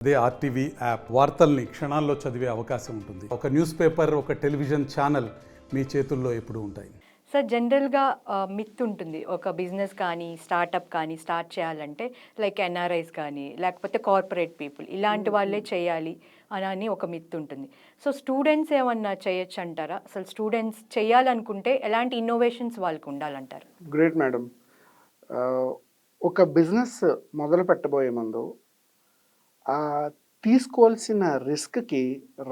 అదే RTV app వార్తల్ని క్షణాల్లో చదివే అవకాశం ఉంటుంది. ఒక న్యూస్ పేపర్, ఒక టెలివిజన్ ఛానల్ మీ చేతుల్లో ఎప్పుడూ ఉంటాయి. సార్ జనరల్గా మిత్ ఉంటుంది. ఒక బిజినెస్ కానీ స్టార్టప్ కానీ స్టార్ట్ చేయాలంటే లైక్ ఎన్ఆర్ఐస్ కానీ లేకపోతే కార్పొరేట్ పీపుల్ ఇలాంటి వాళ్ళే చేయాలి అని ఒక మిత్ ఉంటుంది. సో స్టూడెంట్స్ ఏమన్నా చేయొచ్చు అంటారా? అసలు స్టూడెంట్స్ చేయాలనుకుంటే ఎలాంటి ఇన్నోవేషన్స్ వాళ్ళకు ఉండాలంటారు? Great madam. ఒక బిజినెస్ మొదలు పెట్టబోయే ముందు తీసుకోవాల్సిన రిస్క్కి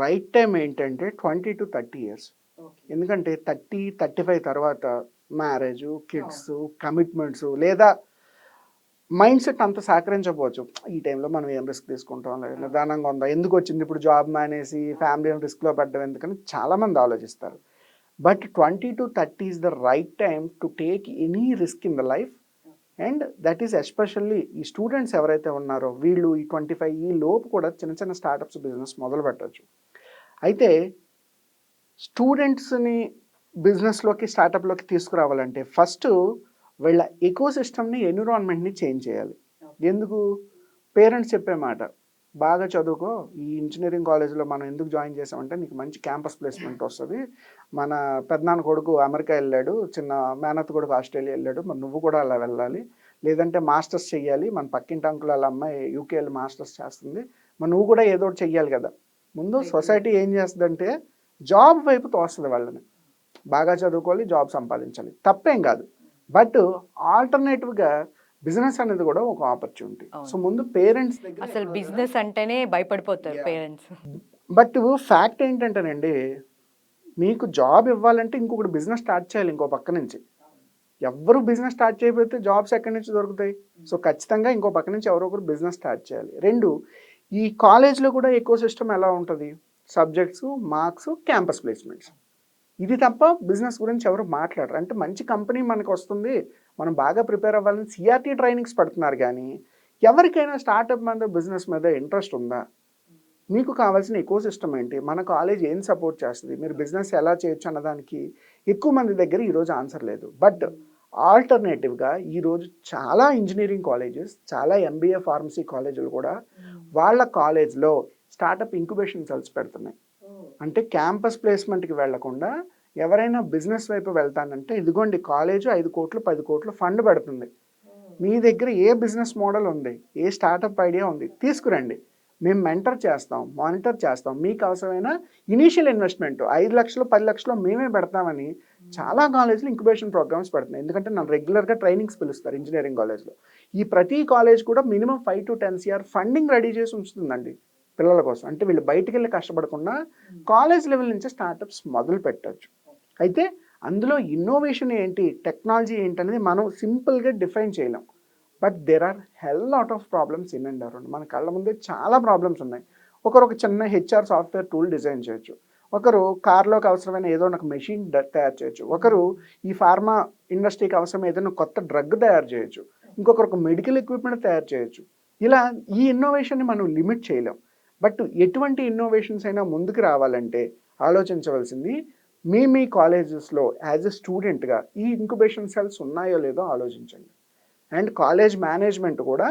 రైట్ టైం ఏంటంటే 20 to 30 years. ఎందుకంటే 30-35 తర్వాత మ్యారేజ్, కిడ్స్, కమిట్మెంట్స్ లేదా మైండ్ సెట్ అంత సహకరించకపోవచ్చు. ఈ టైంలో మనం ఏం రిస్క్ తీసుకుంటాం, నిదానంగా ఉందా, ఎందుకు వచ్చింది ఇప్పుడు జాబ్ మానేసి ఫ్యామిలీని రిస్క్లో పెట్టడం ఎందుకని చాలామంది ఆలోచిస్తారు. But 20 to 30 is the right time to take any risk in the life. And that is especially ఈ స్టూడెంట్స్ ఎవరైతే ఉన్నారో వీళ్ళు ఈ 25 ఈ లోపు కూడా చిన్న చిన్న స్టార్టప్స్ బిజినెస్ మొదలు పెట్టవచ్చు. అయితే స్టూడెంట్స్ని బిజినెస్లోకి స్టార్టప్లోకి తీసుకురావాలంటే ఫస్ట్ వీళ్ళ ఎకోసిస్టమ్ని, ఎన్విరాన్మెంట్ని చేంజ్ చేయాలి. ఎందుకు? పేరెంట్స్ చెప్పే మాట, బాగా చదువుకో, ఈ ఇంజనీరింగ్ కాలేజ్లో మనం ఎందుకు జాయిన్ చేసామంటే నీకు మంచి క్యాంపస్ ప్లేస్మెంట్ వస్తుంది, మన పెద్దనాన్న కొడుకు అమెరికా వెళ్ళాడు, చిన్న మేనత్ కొడుకు ఆస్ట్రేలియా వెళ్ళాడు, మరి నువ్వు కూడా అలా వెళ్ళాలి, లేదంటే మాస్టర్స్ చెయ్యాలి, మన పక్కింటి అంకుల్ వాళ్ళ అమ్మాయి యూకే వెళ్ళి మాస్టర్స్ చేస్తుంది, మరి నువ్వు కూడా ఏదో ఒకటి చెయ్యాలి కదా. ముందు సొసైటీ ఏం చేస్తుందంటే జాబ్ వైపు తోస్తుంది వాళ్ళని. బాగా చదువుకోవాలి, జాబ్ సంపాదించాలి, తప్పేం కాదు. బట్ ఆల్టర్నేటివ్గా బిజినెస్ అనేది కూడా ఒక ఆపర్చునిటీ. సో ముందు పేరెంట్స్ దగ్గర అసలు బిజినెస్ అంటేనే భయపడిపోతారు పేరెంట్స్. బట్ ఫ్యాక్ట్ ఏంటంటేనండి, మీకు జాబ్ ఇవ్వాలంటే ఇంకొకటి బిజినెస్ స్టార్ట్ చేయాలి ఇంకో పక్క నుంచి. ఎవరు బిజినెస్ స్టార్ట్ చేయకపోతే జాబ్స్ ఎక్కడి నుంచి దొరుకుతాయి? సో ఖచ్చితంగా ఇంకో పక్క నుంచి ఎవరో ఒకరు బిజినెస్ స్టార్ట్ చేయాలి. రెండు, ఈ కాలేజ్లో కూడా ఎకో సిస్టమ్ ఎలా ఉంటుంది? Subjects, marks, campus placements. ఇది తప్ప బిజినెస్ గురించి ఎవరు మాట్లాడరు. అంటే మంచి కంపెనీ మనకు వస్తుంది, మనం బాగా ప్రిపేర్ అవ్వాలని సిఆర్టీ ట్రైనింగ్స్ పెడుతున్నారు. కానీ ఎవరికైనా స్టార్టప్ మీద, బిజినెస్ మీద ఇంట్రెస్ట్ ఉందా? మీకు కావాల్సిన ఎకో సిస్టమ్ ఏంటి? మన కాలేజ్ ఏం సపోర్ట్ చేస్తుంది, మీరు బిజినెస్ ఎలా చేయొచ్చు అన్నదానికి ఎక్కువ మంది దగ్గర ఈరోజు ఆన్సర్ లేదు. బట్ ఆల్టర్నేటివ్గా ఈరోజు చాలా ఇంజనీరింగ్ కాలేజెస్, చాలా ఎంబీఏ ఫార్మసీ కాలేజీలు కూడా వాళ్ళ కాలేజ్లో స్టార్టప్ ఇంక్యుబేషన్ సెల్స్ పెడుతున్నాయి. అంటే క్యాంపస్ ప్లేస్మెంట్కి వెళ్లకుండా ఎవరైనా బిజినెస్ వైపు వెళ్తానంటే ఇదిగోండి కాలేజ్ 5 కోట్లు 10 కోట్లు ఫండ్ పెడుతుంది, మీ దగ్గర ఏ బిజినెస్ మోడల్ ఉంది, ఏ స్టార్టప్ ఐడియా ఉంది, తీసుకురండి, మేము మెంటర్ చేస్తాం, మానిటర్ చేస్తాం, మీకు అవసరమైన ఇనీషియల్ ఇన్వెస్ట్మెంట్ 5 లక్షలు 10 లక్షలు మేమే పెడతామని చాలా కాలేజీలు ఇంక్యుబేషన్ ప్రోగ్రామ్స్ పెడుతున్నాయి. ఎందుకంటే నన్ను రెగ్యులర్గా ట్రైనింగ్స్ పిలుస్తారు ఇంజనీరింగ్ కాలేజ్లో. ఈ ప్రతి కాలేజ్ కూడా minimum 5 to 10 CR funding ready చేసి ఉంచుతుందండి పిల్లల కోసం. అంటే వీళ్ళు బయటికి వెళ్ళి కష్టపడకుండా కాలేజ్ లెవెల్ నుంచి స్టార్టప్స్ మొదలు పెట్టచ్చు. అయితే అందులో ఇన్నోవేషన్ ఏంటి, టెక్నాలజీ ఏంటి అనేది మనం సింపుల్గా డిఫైన్ చేయలేం. But there are hell lot of problems in and around. మన కళ్ళ ముందే చాలా ప్రాబ్లమ్స్ ఉన్నాయి. ఒకరు ఒక చిన్న హెచ్ఆర్ సాఫ్ట్వేర్ టూల్ డిజైన్ చేయొచ్చు, ఒకరు కార్లోకి అవసరమైన ఏదో ఒక మెషిన్ తయారు చేయొచ్చు, ఒకరు ఈ ఫార్మా ఇండస్ట్రీకి అవసరం ఏదైనా కొత్త డ్రగ్ తయారు చేయొచ్చు, ఇంకొకరు ఒక మెడికల్ ఎక్విప్మెంట్ తయారు చేయొచ్చు. ఇలా ఈ ఇన్నోవేషన్ని మనం లిమిట్ చేయలేం. బట్ ఎటువంటి ఇన్నోవేషన్స్ అయినా ముందుకు రావాలంటే ఆలోచించవలసింది మీ కాలేజెస్లో యాజ్ ఎ స్టూడెంట్గా ఈ ఇంక్యుబేషన్ సెల్స్ ఉన్నాయో లేదో ఆలోచించండి. అండ్ కాలేజ్ మేనేజ్మెంట్ కూడా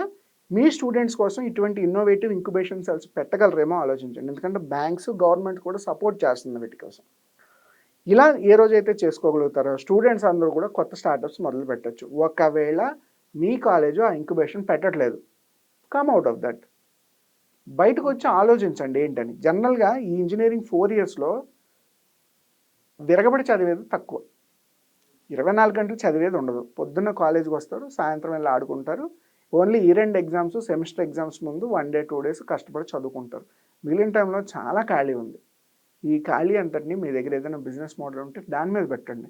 మీ స్టూడెంట్స్ కోసం ఇటువంటి ఇన్నోవేటివ్ ఇంక్యుబేషన్ సెల్స్ పెట్టగలరేమో ఆలోచించండి. ఎందుకంటే బ్యాంక్స్, గవర్నమెంట్ కూడా సపోర్ట్ చేస్తుంది వీటి కోసం. ఇలా ఏ రోజైతే చేసుకోగలుగుతారో స్టూడెంట్స్ అందరూ కూడా కొత్త స్టార్టప్స్ మొదలు పెట్టచ్చు. ఒకవేళ మీ కాలేజు ఆ ఇంక్యుబేషన్ పెట్టట్లేదు, కమ్ అవుట్ ఆఫ్ దట్, బయటకు వచ్చి ఆలోచించండి ఏంటని. జనరల్గా ఈ ఇంజనీరింగ్ 4 ఇయర్స్లో విరగబడి చదివేది తక్కువ, 24 గంటలు చదివేది ఉండదు. పొద్దున్న కాలేజీకి వస్తారు, సాయంత్రం వెళ్ళి ఆడుకుంటారు. Only year end exams, semester exams ముందు 1 day 2 days కష్టపడి చదువుకుంటారు. మిగిలిన టైంలో చాలా ఖాళీ ఉంది. ఈ ఖాళీ అంతటిని మీ దగ్గర ఏదైనా బిజినెస్ మోడల్ ఉంటే దాని మీద పెట్టండి,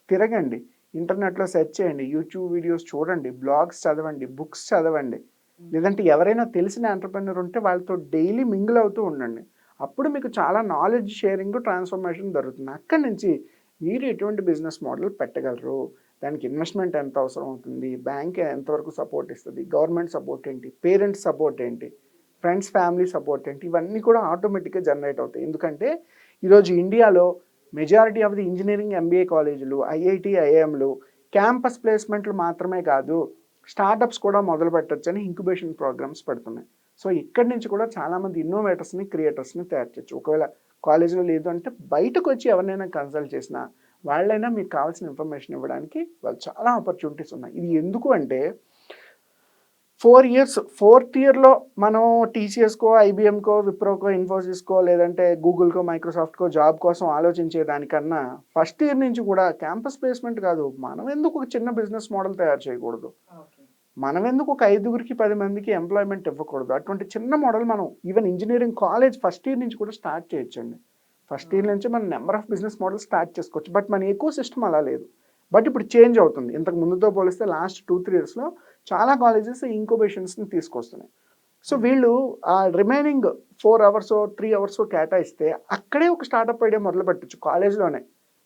తిరగండి, ఇంటర్నెట్లో సెర్చ్ చేయండి, యూట్యూబ్ వీడియోస్ చూడండి, బ్లాగ్స్ చదవండి, బుక్స్ చదవండి, లేదంటే ఎవరైనా తెలిసిన ఎంటర్‌ప్రెన్యూర్ ఉంటే వాళ్ళతో డైలీ మింగిల్ అవుతూ ఉండండి. అప్పుడు మీకు చాలా నాలెడ్జ్ షేరింగ్, ట్రాన్స్ఫర్మేషన్ జరుగుతుంది. అక్కడి నుంచి మీరు ఎటువంటి బిజినెస్ మోడల్ పెట్టగలరు, దానికి ఇన్వెస్ట్మెంట్ ఎంత అవసరం అవుతుంది, బ్యాంక్ ఎంతవరకు సపోర్ట్ ఇస్తుంది, గవర్నమెంట్ సపోర్ట్ ఏంటి, పేరెంట్స్ సపోర్ట్ ఏంటి, ఫ్రెండ్స్ ఫ్యామిలీ సపోర్ట్ ఏంటి, ఇవన్నీ కూడా ఆటోమేటిక్గా జనరేట్ అవుతాయి. ఎందుకంటే ఈరోజు ఇండియాలో majority of the engineering MBA కాలేజీలు, ఐఐటి, ఐఐఎంలు క్యాంపస్ ప్లేస్మెంట్లు మాత్రమే కాదు, స్టార్టప్స్ కూడా మొదలు పెట్టచ్చని ఇంక్యుబేషన్ ప్రోగ్రామ్స్ పెడుతున్నాయి. సో ఇక్కడి నుంచి కూడా చాలామంది ఇన్నోవేటర్స్ని క్రియేటర్స్ని తయారు చేయొచ్చు. ఒకవేళ కాలేజీలో లేదు అంటే బయటకు వచ్చి ఎవరినైనా కన్సల్ట్ చేసినా వాళ్ళైనా మీకు కావాల్సిన ఇన్ఫర్మేషన్ ఇవ్వడానికి వాళ్ళు చాలా ఆపర్చునిటీస్ ఉన్నాయి. ఇది ఎందుకు అంటే 4 years, 4th yearలో మనం టీసీఎస్కో, ఐబిఎంకో, విప్రోకో, ఇన్ఫోసిస్కో లేదంటే గూగుల్కో, మైక్రోసాఫ్ట్కో జాబ్ కోసం ఆలోచించే దానికన్నా ఫస్ట్ ఇయర్ నుంచి కూడా క్యాంపస్ ప్లేస్మెంట్ కాదు, మనం ఎందుకు ఒక చిన్న బిజినెస్ మోడల్ తయారు చేయకూడదు, మనం ఎందుకు ఒక 5గురికి 10 మందికి ఎంప్లాయ్మెంట్ ఇవ్వకూడదు, అటువంటి చిన్న మోడల్ మనం even engineering college first year నుంచి కూడా స్టార్ట్ చేయొచ్చండి. ఫస్ట్ ఇయర్ నుంచి మనం number of business model start చేసుకోవచ్చు. బట్ మన ఎకో సిస్టమ్ అలా లేదు. బట్ ఇప్పుడు చేంజ్ అవుతుంది. ఇంతకు ముందుతో పోలిస్తే లాస్ట్ 2-3 yearsలో చాలా కాలేజెస్ ఇంక్యుబేషన్స్ని తీసుకొస్తున్నాయి. సో వీళ్ళు ఆ రిమైనింగ్ 4 hours 3 hours కేటాయిస్తే అక్కడే ఒక స్టార్టప్ ఐడియా మొదలు పెట్టచ్చు కాలేజ్లోనే,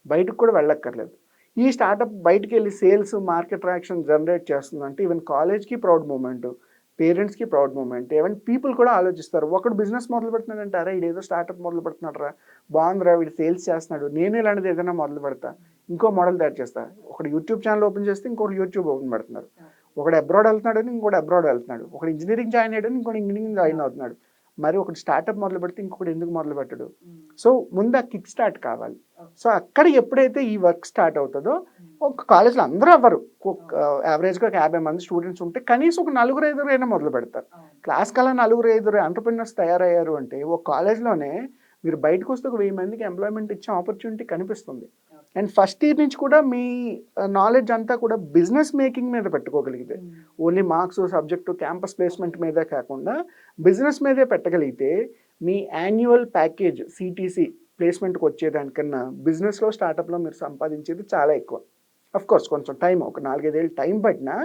బయటకు కూడా వెళ్ళక్కర్లేదు. ఈ స్టార్టప్ బయటికి వెళ్ళి సేల్స్, మార్కెట్ ట్రాక్షన్ జనరేట్ చేస్తుందంటే ఈవెన్ కాలేజ్కి ప్రౌడ్ మూమెంట్, పేరెంట్స్కి ప్రౌడ్ మూమెంట్, ఈవెన్ పీపుల్ కూడా ఆలోచిస్తారు. ఒకడు బిజినెస్ మొదలు పెడుతున్నాడంటే అరే ఇదేదో స్టార్టప్ మొదలు పెడుతున్నాడు రా, బాగుందిరా, వీడు సేల్స్ చేస్తున్నాడు, నేను ఇలాంటిది ఏదైనా మొదలు పెడతా, ఇంకో మోడల్ తయారు చేస్తా. ఒకడు యూట్యూబ్ ఛానల్ ఓపెన్ చేస్తే ఇంకొకటి యూట్యూబ్ ఓపెన్ పెడుతున్నారు, ఒకడు అబ్రాడ్ వెళ్తున్నాడు అని ఇంకోటి అబ్రాడ్ వెళ్తున్నాడు, ఒకటి ఇంజనీరింగ్ జాయిన్ అయ్యాడు ఇంకోటి ఇంజనీరింగ్ జాయిన్ అవుతున్నాడు. మరి ఒకటి స్టార్టప్ మొదలు పెడితే ఇంకొకటి ఎందుకు మొదలు పెట్టడు? సో ముందు ఆ కిక్ స్టార్ట్ కావాలి. సో అక్కడ ఎప్పుడైతే ఈ వర్క్ స్టార్ట్ అవుతుందో, ఒక కాలేజ్లో అందరూ అవ్వరు, యావరేజ్గా ఒక 50 మంది స్టూడెంట్స్ ఉంటే కనీసం ఒక 4-5 అయినా మొదలు పెడతారు. క్లాస్ కల్లా 4-5 ఎంటర్‌ప్రెన్యూర్స్ తయారయ్యారు అంటే ఒక కాలేజ్లోనే మీరు బయటకు వస్తే ఒక 1000 మందికి ఎంప్లాయ్మెంట్ ఇచ్చే ఆపర్చునిటీ కనిపిస్తుంది. అండ్ ఫస్ట్ ఇయర్ నుంచి కూడా మీ నాలెడ్జ్ అంతా కూడా బిజినెస్ మేకింగ్ మీద పెట్టుకోగలిగితే, only marks, subject, campus placement మీదే కాకుండా బిజినెస్ మీదే పెట్టగలిగితే మీ యాన్యువల్ ప్యాకేజ్ సిటీసీ ప్లేస్మెంట్కి వచ్చేదానికన్నా బిజినెస్లో, స్టార్టప్లో మీరు సంపాదించేది చాలా ఎక్కువ. కోర్స్ కొంచెం టైం, ఒక 4-5 ఏళ్ళు టైం పట్టినా,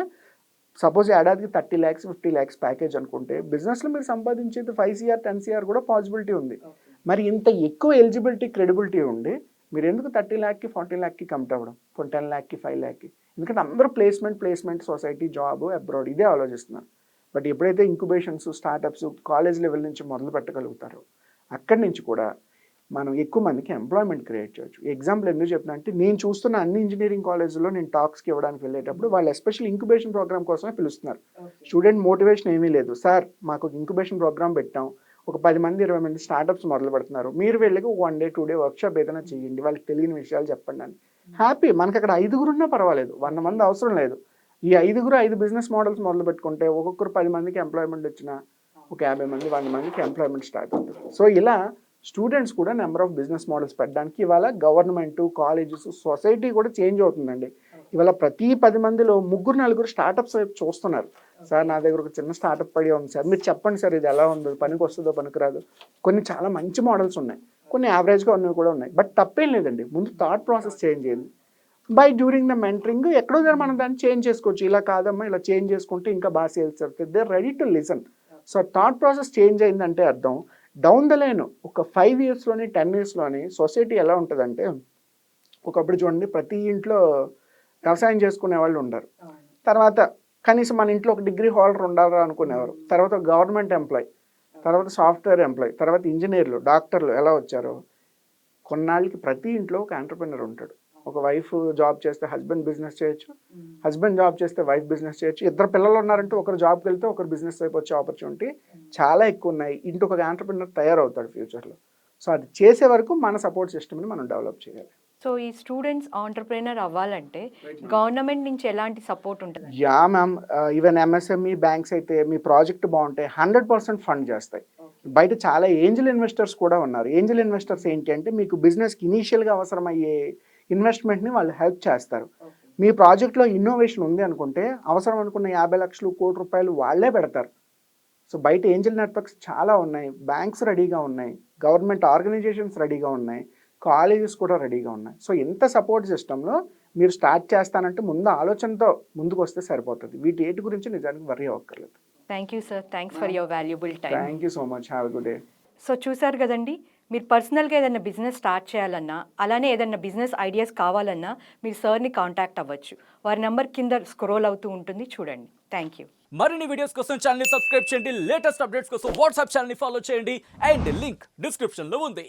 సపోజ్ ఏడాదికి 30 lakhs 50 lakhs ప్యాకేజ్ అనుకుంటే బిజినెస్లో మీరు సంపాదించేది 5 CR 10 CR కూడా పాసిబిలిటీ ఉంది. మరి ఇంత ఎక్కువ ఎలిజిబిలిటీ, క్రెడిబిలిటీ ఉండి మీరు ఎందుకు 30 lakh 40 lakh కమిట్ అవ్వడం, 10 lakh 5 lakh? ఎందుకంటే అందరూ ప్లేస్మెంట్, సొసైటీ, జాబ్, అబ్రాడ్ ఇదే ఆలోచిస్తున్నారు. బట్ ఎప్పుడైతే ఇంక్యుబేషన్స్, స్టార్టప్స్ కాలేజ్ లెవెల్ నుంచి మొదలు పెట్టగలుగుతారో అక్కడి నుంచి కూడా మనం ఎక్కువ మందికి ఎంప్లాయ్మెంట్ క్రియేట్ చేయొచ్చు. ఎగ్జాంపుల్ ఎందుకు చెప్తున్నా అంటే, నేను చూస్తున్న అన్ని ఇంజనీరింగ్ కాలేజీలో నేను టాక్స్కి ఇవ్వడానికి వెళ్ళేటప్పుడు వాళ్ళు ఎస్పెషల్ ఇంక్యుబేషన్ ప్రోగ్రామ్ కోసమే పిలుస్తున్నారు. స్టూడెంట్ మోటివేషన్ ఏమీ లేదు, సార్ మాకు ఒక ఇంక్యుబేషన్ ప్రోగ్రామ్ పెట్టాం, ఒక 10 మంది 20 మంది స్టార్టప్స్ మొదలు పెడుతున్నారు, మీరు వెళ్ళకి 1 day 2 day వర్క్షాప్ ఏదైనా చేయండి, వాళ్ళకి తెలియని విషయాలు చెప్పండి అని. హ్యాపీ. మనకి అక్కడ 5 ఉన్నా పర్వాలేదు, 100 మంది అవసరం లేదు. ఈ 5 బిజినెస్ మోడల్స్ మొదలు పెట్టుకుంటే ఒక్కొక్కరు 10 మందికి ఎంప్లాయ్మెంట్ వచ్చినా ఒక 50 మంది 100 మందికి ఎంప్లాయ్మెంట్ స్టార్ట్ అవుతుంది. సో ఇలా స్టూడెంట్స్ కూడా నెంబర్ ఆఫ్ బిజినెస్ మోడల్స్ పెట్టడానికి ఇవాళ గవర్నమెంట్, కాలేజెస్, సొసైటీ కూడా చేంజ్ అవుతుందండి. ఇవాళ ప్రతి 10 మందిలో 3-4 స్టార్టప్స్ వైపు చూస్తున్నారు. సార్ నా దగ్గర ఒక చిన్న స్టార్టప్ ఐడియా ఉంది సార్, మీరు చెప్పండి సార్ ఇది ఎలా ఉందో, పనికి వస్తుందో పనికిరాదు. కొన్ని చాలా మంచి మోడల్స్ ఉన్నాయి, కొన్ని యావరేజ్గా ఉన్నవి కూడా ఉన్నాయి. బట్ తప్పేం లేదండి, ముందు థాట్ ప్రాసెస్ చేంజ్ చేయండి. డ్యూరింగ్ ద మెంటరింగ్ ఎక్కడో దగ్గర మనం దాన్ని చేంజ్ చేసుకోవచ్చు. ఇలా కాదమ్మా, ఇలా చేంజ్ చేసుకుంటే ఇంకా బాగా సేల్స్ అవుతుంది. They are ready to listen. So thought process change అయిందంటే అర్థం డౌన్ ద లైన్ ఒక 5 yearsలోని 10 yearsలోని సొసైటీ ఎలా ఉంటుందంటే, ఒకప్పుడు చూడండి ప్రతి ఇంట్లో వ్యవసాయం చేసుకునే వాళ్ళు ఉండరు, తర్వాత కనీసం మన ఇంట్లో ఒక డిగ్రీ హోల్డర్ ఉండాలి అనుకునేవారు, తర్వాత గవర్నమెంట్ ఎంప్లాయ్, తర్వాత సాఫ్ట్వేర్ ఎంప్లాయ్, తర్వాత ఇంజనీర్లు, డాక్టర్లు ఎలా వచ్చారో, కొన్నాళ్ళకి ప్రతి ఇంట్లో ఒక ఎంటర్‌ప్రెన్యూర్ ఉంటాడు. ఒక వైఫ్ జాబ్ చేస్తే హస్బెండ్ బిజినెస్ చేయొచ్చు, హస్బెండ్ జాబ్ చేస్తే వైఫ్ బిజినెస్ చేయొచ్చు, 2 పిల్లలు ఉన్నారంటే ఒకరు జాబ్కి వెళ్తే ఒకరు బిజినెస్ వైపు వచ్చే ఆపర్చునిటీ చాలా ఎక్కువ ఉన్నాయి. ఇంటికి ఒక ఎంటర్‌ప్రెన్యూర్ తయారవుతాడు ఫ్యూచర్లో. సో అది చేసే వరకు మన సపోర్ట్ సిస్టమ్ని మనం డెవలప్ చేయాలి. సో ఈ స్టూడెంట్స్ ఆంటర్‌ప్రెన్యూర్ అవ్వాలంటే గవర్నమెంట్ నుంచి ఎలాంటి సపోర్ట్ ఉంటుంది? Yeah ma'am, even MSME banks అయితే మీ ప్రాజెక్ట్ బాగుంటే 100% ఫండ్ చేస్తాయి. బయట చాలా ఏంజల్ ఇన్వెస్టర్స్ కూడా ఉన్నారు. ఏంజల్ ఇన్వెస్టర్స్ ఏంటి అంటే, మీకు బిజినెస్కి ఇనీషియల్గా అవసరమయ్యే ఇన్వెస్ట్మెంట్ని వాళ్ళు హెల్ప్ చేస్తారు. మీ ప్రాజెక్ట్లో ఇన్నోవేషన్ ఉంది అనుకుంటే అవసరం అనుకున్న 50 లక్షలు, ₹1 కోటి వాళ్ళే పెడతారు. సో బయట ఏంజల్ నెట్వర్క్స్ చాలా ఉన్నాయి, బ్యాంక్స్ రెడీగా ఉన్నాయి, గవర్నమెంట్ ఆర్గనైజేషన్స్ రెడీగా ఉన్నాయి, కాలేజెస్ కూడా రెడీగా ఉన్నాయి. సో ఇంత సపోర్ట్ సిస్టంలో మీరు స్టార్ట్ చేస్తానంటే ముందు ఆలోచనతో ముందుకు వస్తే సరిపోతుంది. వీటి గురించి నిజానికి వర్రీ అవ్వక్కర్లేదు. Thank you sir, thanks for your valuable time. Thank you so much, have a good day. So చూసారు కదండి, మీరు పర్సనల్గా ఏదైనా బిజినెస్ స్టార్ట్ చేయాలన్నా, అలానే ఏదైనా బిజినెస్ ఐడియాస్ కావాలన్నా మీరు సార్ని కాంటాక్ట్ అవ్వచ్చు. వారి నెంబర్ కింద స్క్రోల్ అవుతూ ఉంటుంది, చూడండి. Thank you. మరిన్ని వీడియోస్ కోసం ఛానల్ ని సబ్స్క్రైబ్ చేయండి, లేటెస్ట్ అప్డేట్స్ కోసం వాట్సాప్ ఛానల్ ని ఫాలో చేయండి, అండ్ లింక్ డిస్క్రిప్షన్ లో ఉంది.